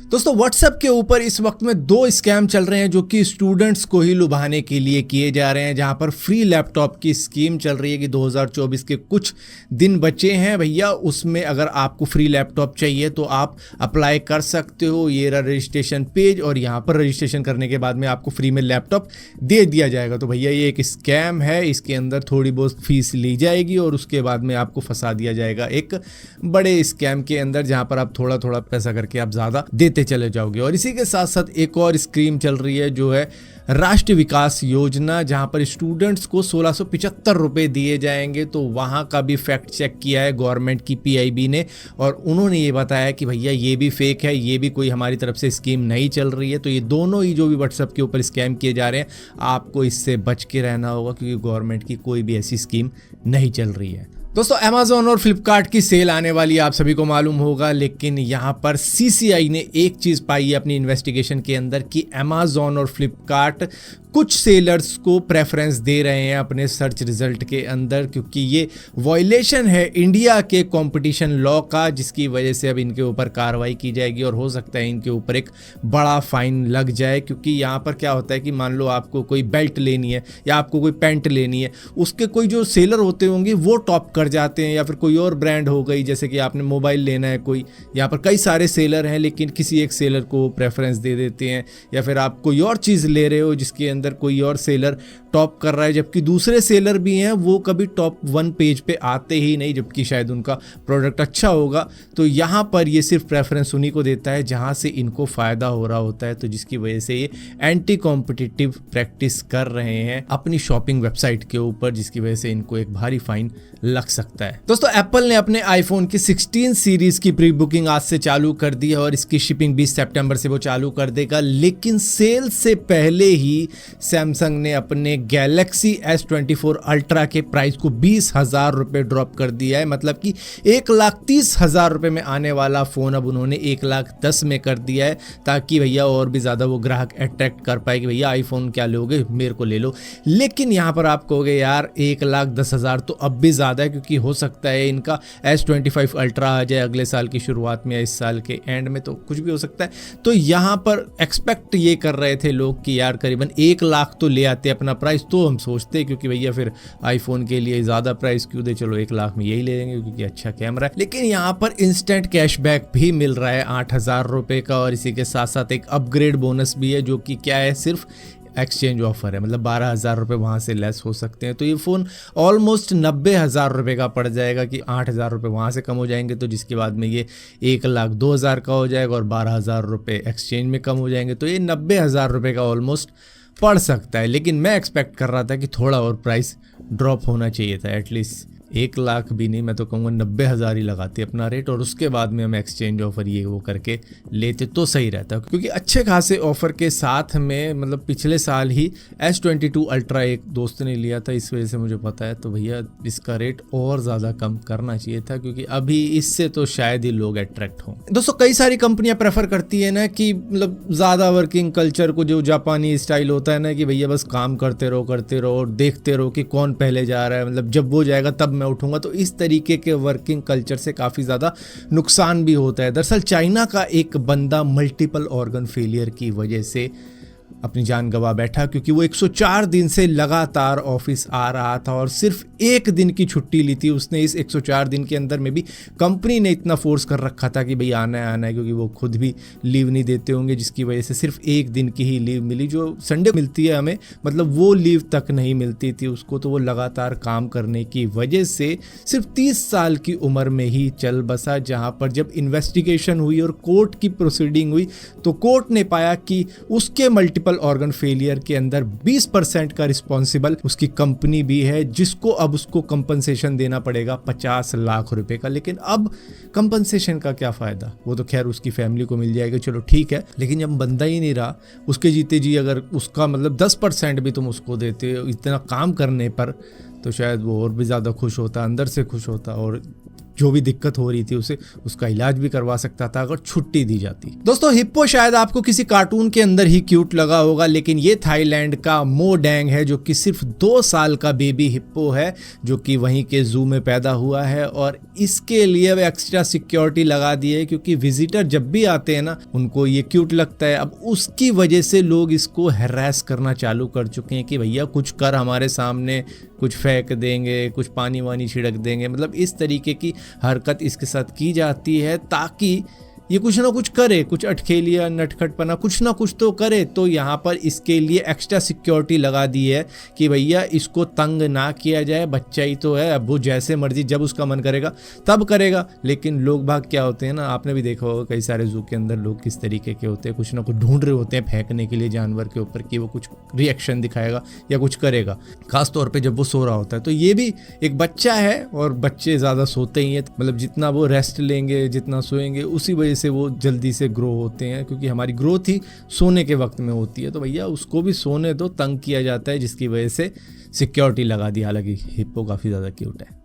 दोस्तों व्हाट्सएप के ऊपर इस वक्त में दो स्कैम चल रहे हैं जो कि स्टूडेंट्स को ही लुभाने के लिए किए जा रहे हैं। जहां पर फ्री लैपटॉप की स्कीम चल रही है कि 2024 के कुछ दिन बचे हैं भैया, उसमें अगर आपको फ्री लैपटॉप चाहिए तो आप अप्लाई कर सकते हो। ये रहा रजिस्ट्रेशन पेज और यहाँ पर रजिस्ट्रेशन करने के बाद में आपको फ्री में लैपटॉप दे दिया जाएगा। तो भैया ये एक स्कैम है, इसके अंदर थोड़ी बहुत फीस ली जाएगी और उसके बाद में आपको फंसा दिया जाएगा एक बड़े स्कैम के अंदर, जहाँ पर आप थोड़ा थोड़ा पैसा करके आप ज़्यादा देते चले जाओगे। और इसी के साथ साथ एक और स्कीम चल रही है जो है राष्ट्रीय विकास योजना, जहां पर स्टूडेंट्स को 1675 रुपए दिए जाएंगे। तो वहां का भी फैक्ट चेक किया है गवर्नमेंट की पीआईबी ने और उन्होंने ये बताया कि भैया ये भी फेक है, ये भी कोई हमारी तरफ से स्कीम नहीं चल रही है। तो ये दोनों ही जो भी व्हाट्सएप के ऊपर स्कैम किए जा रहे हैं, आपको इससे बच के रहना होगा क्योंकि गवर्नमेंट की कोई भी ऐसी स्कीम नहीं चल रही है। दोस्तों अमेज़न और फ्लिपकार्ट की सेल आने वाली है, आप सभी को मालूम होगा, लेकिन यहाँ पर सीसीआई ने एक चीज़ पाई है अपनी इन्वेस्टिगेशन के अंदर कि अमेज़न और फ्लिपकार्ट कुछ सेलर्स को प्रेफरेंस दे रहे हैं अपने सर्च रिजल्ट के अंदर, क्योंकि ये वायलेशन है इंडिया के कंपटीशन लॉ का, जिसकी वजह से अब इनके ऊपर कार्रवाई की जाएगी और हो सकता है इनके ऊपर एक बड़ा फाइन लग जाए। क्योंकि यहाँ पर क्या होता है कि मान लो आपको कोई बेल्ट लेनी है या आपको कोई पैंट लेनी है, उसके कोई जो सेलर होते होंगे वो टॉप कर जाते हैं, या फिर कोई और ब्रांड हो गई, जैसे कि आपने मोबाइल लेना है कोई, यहाँ पर कई सारे सेलर हैं लेकिन किसी एक सेलर को प्रेफरेंस दे देते हैं, या फिर आप कोई और चीज़ ले रहे हो जिसके अंदर कोई और सेलर टॉप कर रहा है, जबकि दूसरे सेलर भी हैं वो कभी टॉप 1 पेज पे आते ही नहीं, जबकि शायद उनका प्रोडक्ट अच्छा होगा। तो यहाँ पर ये सिर्फ प्रेफरेंस उन्हीं को देता है जहाँ से इनको फ़ायदा हो रहा होता है, तो जिसकी वजह से ये एंटी कॉम्पिटिटिव प्रैक्टिस कर रहे हैं अपनी शॉपिंग वेबसाइट के ऊपर, जिसकी वजह से इनको एक भारी फाइन लग सकता है। दोस्तों एप्पल ने अपने आईफोन की 16 सीरीज की प्री बुकिंग आज से चालू कर दी है और इसकी शिपिंग 20 सितंबर से वो चालू कर देगा, लेकिन सेल से पहले ही सैमसंग ने अपने गैलेक्सी S24 अल्ट्रा के प्राइस को 20,000 रुपये ड्रॉप कर दिया है। मतलब कि 1,30,000 रुपये में आने वाला फ़ोन अब उन्होंने 1,10,000 में कर दिया है, ताकि भैया और भी ज़्यादा वो ग्राहक अट्रैक्ट कर पाए कि भैया आईफोन क्या लोगे, मेरे को ले लो। लेकिन यहाँ पर आप कहोगे यार 1,10,000 तो अब भी ज़्यादा है, क्योंकि हो सकता है इनका S25 अल्ट्रा आ जाए अगले साल की शुरुआत में या इस साल के एंड में, तो कुछ भी हो सकता है। तो यहाँ पर एक्सपेक्ट ये कर रहे थे लोग कि यार करीबन 1,00,000 तो ले आते अपना प्राइस, तो हम सोचते क्योंकि भैया फिर आईफोन के लिए ज़्यादा प्राइस क्यों दे, चलो 1,00,000 में यही ले लेंगे क्योंकि अच्छा कैमरा है। लेकिन यहाँ पर इंस्टेंट कैशबैक भी मिल रहा है 8,000 रुपये का, और इसी के साथ साथ एक अपग्रेड बोनस भी है जो कि क्या है, सिर्फ एक्सचेंज ऑफर है, मतलब 12,000 रुपये वहाँ से लेस हो सकते हैं। तो ये फ़ोन ऑलमोस्ट 90,000 रुपये का पड़ जाएगा कि 8,000 रुपये वहाँ से कम हो जाएंगे, तो जिसके बाद में ये 1,02,000 का हो जाएगा और 12,000 रुपये एक्सचेंज में कम हो जाएंगे, तो ये 90,000 रुपये का ऑलमोस्ट पड़ सकता है। लेकिन मैं एक्सपेक्ट कर रहा था कि थोड़ा और प्राइस ड्रॉप होना चाहिए था, एटलीस्ट 1,00,000 भी नहीं, मैं तो कहूँगा 90,000 ही लगाते अपना रेट, और उसके बाद में हम एक्सचेंज ऑफर ये वो करके लेते तो सही रहता, क्योंकि अच्छे खासे ऑफर के साथ में, मतलब पिछले साल ही S22 अल्ट्रा एक दोस्त ने लिया था, इस वजह से मुझे पता है। तो भैया इसका रेट और ज़्यादा कम करना चाहिए था, क्योंकि अभी इससे तो शायद ही लोग अट्रैक्ट हों। दोस्तों कई सारी कंपनियां प्रेफर करती है ना कि मतलब ज़्यादा वर्किंग कल्चर को, जो जापानी स्टाइल होता है ना कि भैया बस काम करते रहो और देखते रहो कि कौन पहले जा रहा है, मतलब जब वो जाएगा तब मैं उठूंगा। तो इस तरीके के वर्किंग कल्चर से काफ़ी ज़्यादा नुकसान भी होता है। दरअसल चाइना का एक बंदा मल्टीपल ऑर्गन फेलियर की वजह से अपनी जान गंवा बैठा, क्योंकि वो 104 दिन से लगातार ऑफिस आ रहा था और सिर्फ एक दिन की छुट्टी ली थी उसने। इस 104 दिन के अंदर में भी कंपनी ने इतना फोर्स कर रखा था कि भाई आना है, क्योंकि वो खुद भी लीव नहीं देते होंगे, जिसकी वजह से सिर्फ एक दिन की ही लीव मिली, जो संडे मिलती है हमें, मतलब वो लीव तक नहीं मिलती थी उसको। तो वो लगातार काम करने की वजह से सिर्फ 30 साल की उम्र में ही चल बसा, जहाँ पर जब इन्वेस्टिगेशन हुई और कोर्ट की प्रोसीडिंग हुई तो कोर्ट ने पाया कि उसके मल्टीपल ऑर्गन फेलियर के अंदर 20% का रिस्पॉन्सिबल उसकी कंपनी भी है, जिसको अब उसको कंपनसेशन देना पड़ेगा 50 लाख रुपए का। लेकिन अब कंपनसेशन का क्या फायदा, वो तो खैर उसकी फैमिली को मिल जाएगा, चलो ठीक है, लेकिन जब बंदा ही नहीं रहा उसके जीते जी, अगर उसका मतलब 10% भी तुम उसको देते इतना काम करने पर, तो शायद वो और भी ज़्यादा खुश होता, अंदर से खुश होता और जो भी दिक्कत हो रही थी उसे, उसका इलाज भी करवा सकता था अगर छुट्टी दी जाती। दोस्तों हिप्पो शायद आपको किसी कार्टून के अंदर ही क्यूट लगा होगा, लेकिन ये थाईलैंड का मो डैंग है जो कि सिर्फ 2 साल का बेबी हिप्पो है जो कि वहीं के जू में पैदा हुआ है। और इसके लिए अब एक्स्ट्रा सिक्योरिटी लगा दी है क्योंकि विजिटर जब भी आते हैं ना उनको ये क्यूट लगता है। अब उसकी वजह से लोग इसको हैरेस करना चालू कर चुके हैं कि भैया कुछ कर हमारे सामने, कुछ फेंक देंगे, कुछ पानी वानी छिड़क देंगे, मतलब इस तरीके की हरकत इसके साथ की जाती है ताकि ये कुछ ना कुछ करे, कुछ अटखेलिया नटखटपना कुछ ना कुछ तो करे। तो यहाँ पर इसके लिए एक्स्ट्रा सिक्योरिटी लगा दी है कि भैया इसको तंग ना किया जाए, बच्चा ही तो है, अब वो जैसे मर्जी जब उसका मन करेगा तब करेगा। लेकिन लोग भाग क्या होते हैं ना, आपने भी देखा होगा कई सारे जू के अंदर लोग किस तरीके के होते हैं, कुछ ना कुछ ढूंढ रहे होते हैं फेंकने के लिए जानवर के ऊपर कि वो कुछ रिएक्शन दिखाएगा या कुछ करेगा, खास तौर पर जब वो सो रहा होता है। तो ये भी एक बच्चा है और बच्चे ज़्यादा सोते ही हैं, मतलब जितना वो रेस्ट लेंगे, जितना सोएंगे, उसी वजह से वो जल्दी से ग्रो होते हैं क्योंकि हमारी ग्रोथ ही सोने के वक्त में होती है। तो भैया उसको भी सोने दो, तंग किया जाता है जिसकी वजह से सिक्योरिटी लगा दी। हालांकि हिप्पो काफ़ी ज़्यादा क्यूट है।